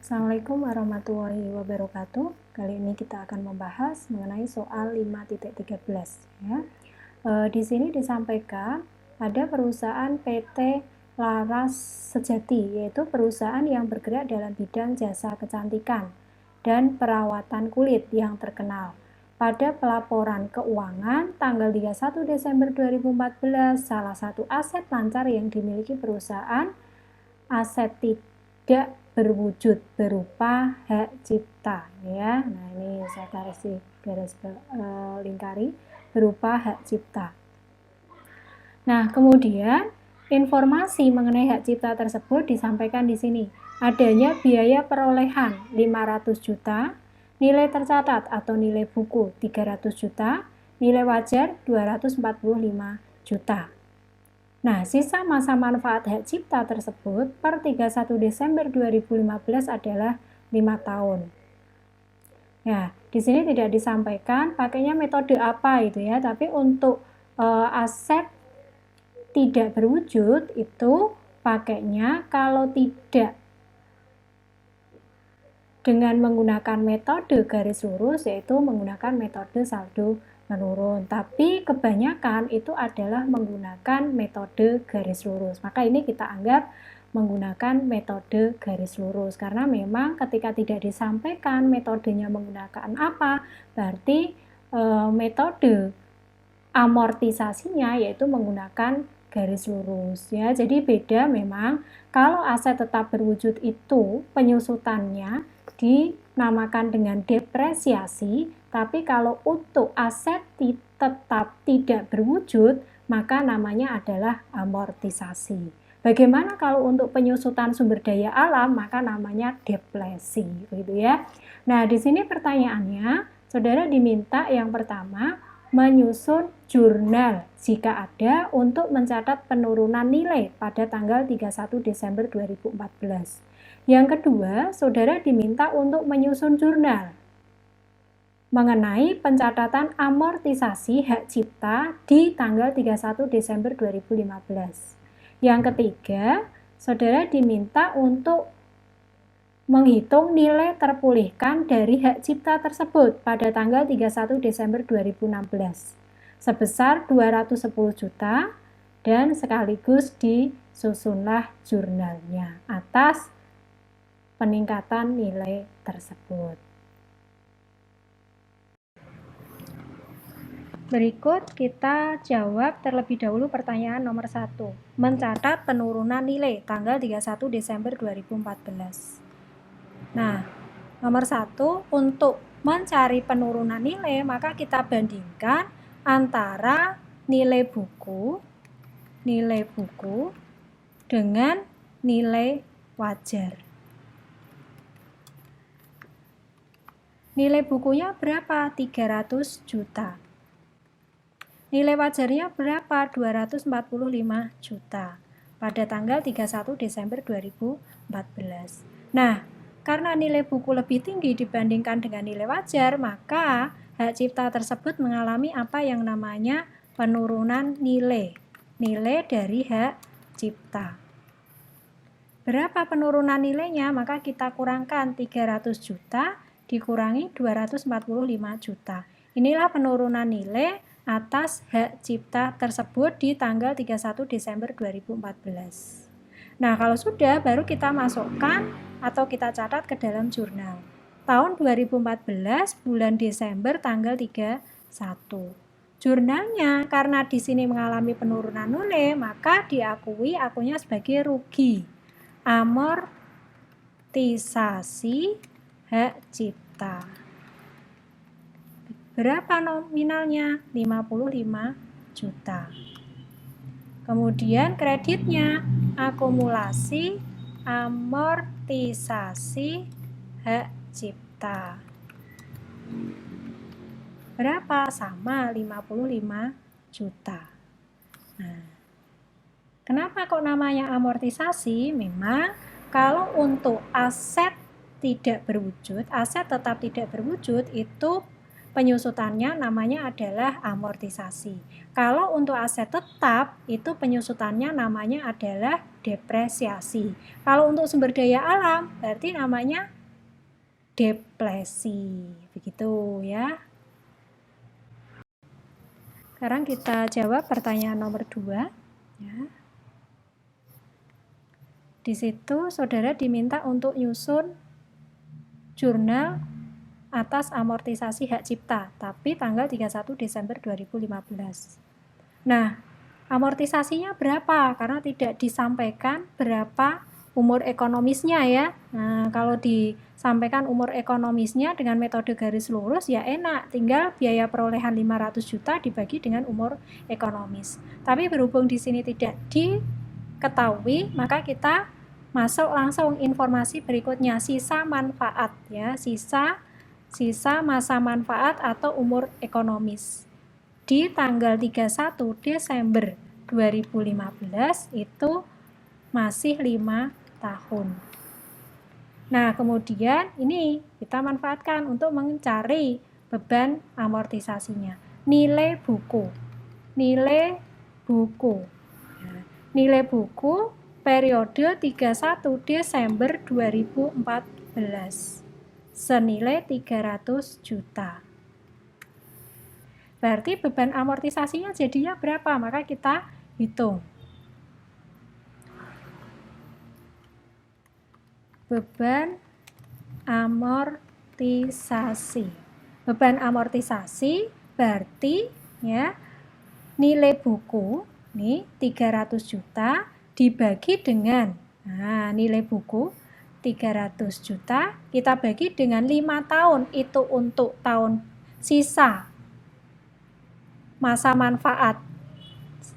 Assalamualaikum warahmatullahi wabarakatuh. Kali ini kita akan membahas mengenai soal 5.13 ya. Di sini disampaikan ada perusahaan PT Laras Sejati, yaitu perusahaan yang bergerak dalam bidang jasa kecantikan dan perawatan kulit yang terkenal. Pada pelaporan keuangan tanggal 31 Desember 2014, salah satu aset lancar yang dimiliki perusahaan aset tidak berwujud berupa hak cipta ya. Nah, ini saya garis lingkari berupa hak cipta. Nah, kemudian informasi mengenai hak cipta tersebut disampaikan di sini. Adanya biaya perolehan 500 juta, nilai tercatat atau nilai buku 300 juta, nilai wajar 245 juta. Nah, sisa masa manfaat hak cipta tersebut per 31 Desember 2015 adalah 5 tahun. Ya, di sini tidak disampaikan pakainya metode apa itu ya, tapi untuk aset tidak berwujud itu pakainya kalau tidak dengan menggunakan metode garis lurus, yaitu menggunakan metode saldo menurun, tapi kebanyakan itu adalah menggunakan metode garis lurus. Maka ini kita anggap menggunakan metode garis lurus, karena memang ketika tidak disampaikan metodenya menggunakan apa, berarti metode amortisasinya yaitu menggunakan garis lurus ya. Jadi beda memang kalau aset tetap berwujud itu penyusutannya dinamakan dengan depresiasi, tapi kalau untuk aset tetap tidak berwujud maka namanya adalah amortisasi. Bagaimana kalau untuk penyusutan sumber daya alam maka namanya depresi, begitu ya. Nah, di sini pertanyaannya, saudara diminta yang pertama menyusun jurnal jika ada untuk mencatat penurunan nilai pada tanggal 31 Desember 2014. Yang kedua, saudara diminta untuk menyusun jurnal mengenai pencatatan amortisasi hak cipta di tanggal 31 Desember 2015. Yang ketiga, saudara diminta untuk menghitung nilai terpulihkan dari hak cipta tersebut pada tanggal 31 Desember 2016 sebesar 210 juta dan sekaligus disusunlah jurnalnya atas peningkatan nilai tersebut. Berikut kita jawab terlebih dahulu pertanyaan nomor 1. Mencatat penurunan nilai tanggal 31 Desember 2014. Nah, nomor 1, untuk mencari penurunan nilai maka kita bandingkan antara nilai buku dengan nilai wajar. Nilai bukunya berapa? 300 juta. Nilai wajarnya berapa? 245 juta pada tanggal 31 Desember 2014. Nah, karena nilai buku lebih tinggi dibandingkan dengan nilai wajar, maka hak cipta tersebut mengalami apa yang namanya penurunan nilai dari hak cipta. Berapa penurunan nilainya? Maka kita kurangkan 300 juta dikurangi 245 juta. Inilah penurunan nilai atas hak cipta tersebut di tanggal 31 Desember 2014. Nah, kalau sudah baru kita masukkan atau kita catat ke dalam jurnal. Tahun 2014 bulan Desember tanggal 31. Jurnalnya karena di sini mengalami penurunan nilai, maka diakui akunnya sebagai rugi. Amortisasi hak cipta. Berapa nominalnya? 55 juta. Kemudian kreditnya akumulasi amortisasi hak cipta. Berapa? Sama 55 juta. Nah, kenapa kok namanya amortisasi? Memang kalau untuk aset tidak berwujud, aset tetap tidak berwujud itu penyusutannya namanya adalah amortisasi. Kalau untuk aset tetap, itu penyusutannya namanya adalah depresiasi. Kalau untuk sumber daya alam, berarti namanya depresi. Begitu ya. Sekarang kita jawab pertanyaan nomor 2. Ya. Di situ saudara diminta untuk nyusun jurnal atas amortisasi hak cipta, tapi tanggal 31 Desember 2015. Nah, amortisasinya berapa? Karena tidak disampaikan berapa umur ekonomisnya ya. Nah, kalau disampaikan umur ekonomisnya dengan metode garis lurus ya enak, tinggal biaya perolehan 500 juta dibagi dengan umur ekonomis. Tapi berhubung di sini tidak diketahui, maka kita masuk langsung informasi berikutnya, sisa manfaat ya, sisa masa manfaat atau umur ekonomis. Di tanggal 31 Desember 2015 itu masih 5 tahun. Nah, kemudian ini kita manfaatkan untuk mencari beban amortisasinya. Nilai buku. Nilai buku. Nilai buku periode 31 Desember 2014. Senilai 300 juta. Berarti beban amortisasinya jadinya berapa? Maka kita hitung. Beban amortisasi. Beban amortisasi berarti ya nilai buku nih 300 juta dibagi dengan nilai buku 300 juta kita bagi dengan 5 tahun, itu untuk tahun sisa masa manfaat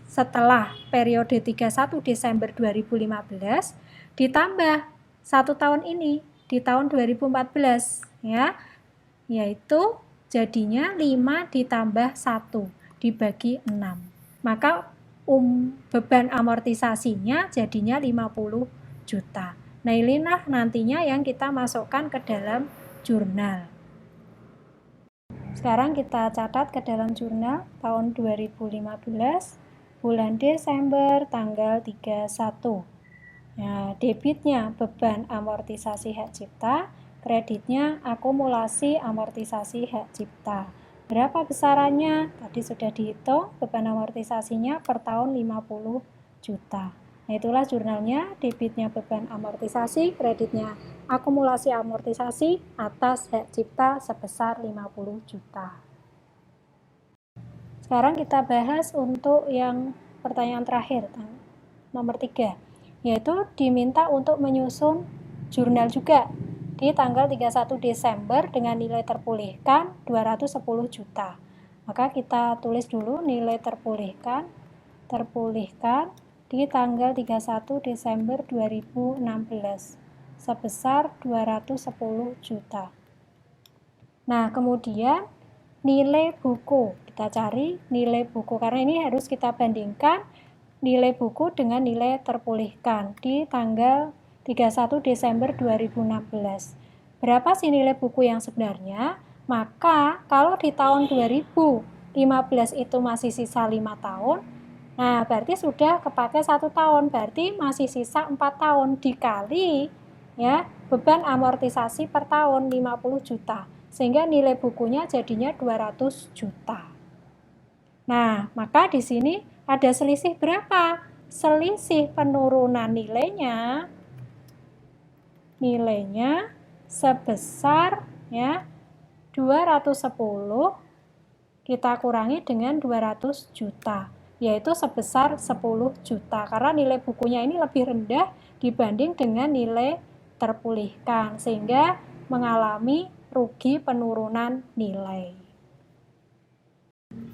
setelah periode 31 Desember 2015 ditambah 1 tahun ini di tahun 2014 ya, yaitu jadinya 5 ditambah 1 dibagi 6, maka beban amortisasinya jadinya 50 juta. Nah, inilah nantinya yang kita masukkan ke dalam jurnal. Sekarang kita catat ke dalam jurnal tahun 2015, bulan Desember, tanggal 31. Nah, debitnya beban amortisasi hak cipta, kreditnya akumulasi amortisasi hak cipta. Berapa besarannya? Tadi sudah dihitung, beban amortisasinya per tahun 50 juta. Nah, itulah jurnalnya, debitnya beban amortisasi, kreditnya akumulasi amortisasi atas hak cipta sebesar 50 juta. Sekarang kita bahas untuk yang pertanyaan terakhir, nomor 3, yaitu diminta untuk menyusun jurnal juga di tanggal 31 Desember dengan nilai terpulihkan 210 juta. Maka kita tulis dulu nilai terpulihkan di tanggal 31 Desember 2016 sebesar 210 juta. Nah, kemudian nilai buku. Kita cari nilai buku karena ini harus kita bandingkan nilai buku dengan nilai terpulihkan di tanggal 31 Desember 2016. Berapa sih nilai buku yang sebenarnya? Maka kalau di tahun 2015 itu masih sisa 5 tahun, nah berarti sudah kepakai 1 tahun, berarti masih sisa 4 tahun dikali ya beban amortisasi per tahun 50 juta. Sehingga nilai bukunya jadinya 200 juta. Nah, maka di sini ada selisih berapa? Selisih penurunan nilainya sebesar ya 210 kita kurangi dengan 200 juta, yaitu sebesar 10 juta karena nilai bukunya ini lebih rendah dibanding dengan nilai terpulihkan sehingga mengalami rugi penurunan nilai.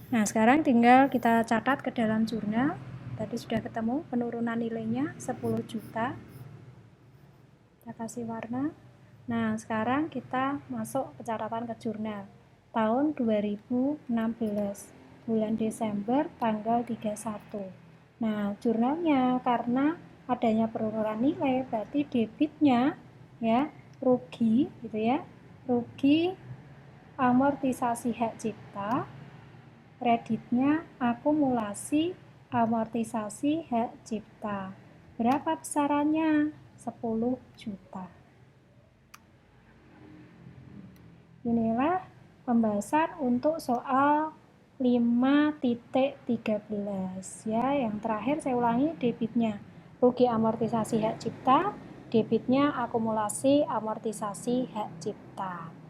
Nah, sekarang tinggal kita catat ke dalam jurnal. Tadi sudah ketemu penurunan nilainya 10 juta. Kita kasih warna. Nah, sekarang kita masuk ke catatan ke jurnal. Tahun 2016, bulan Desember, tanggal 31. Nah, jurnalnya karena adanya penurunan nilai, berarti debitnya ya rugi gitu ya. Rugi amortisasi hak cipta, kreditnya akumulasi amortisasi hak cipta. Berapa besarannya? 10 juta. Inilah pembahasan untuk soal 5.13 ya. Yang terakhir saya ulangi, debitnya rugi amortisasi hak cipta, debitnya akumulasi amortisasi hak cipta.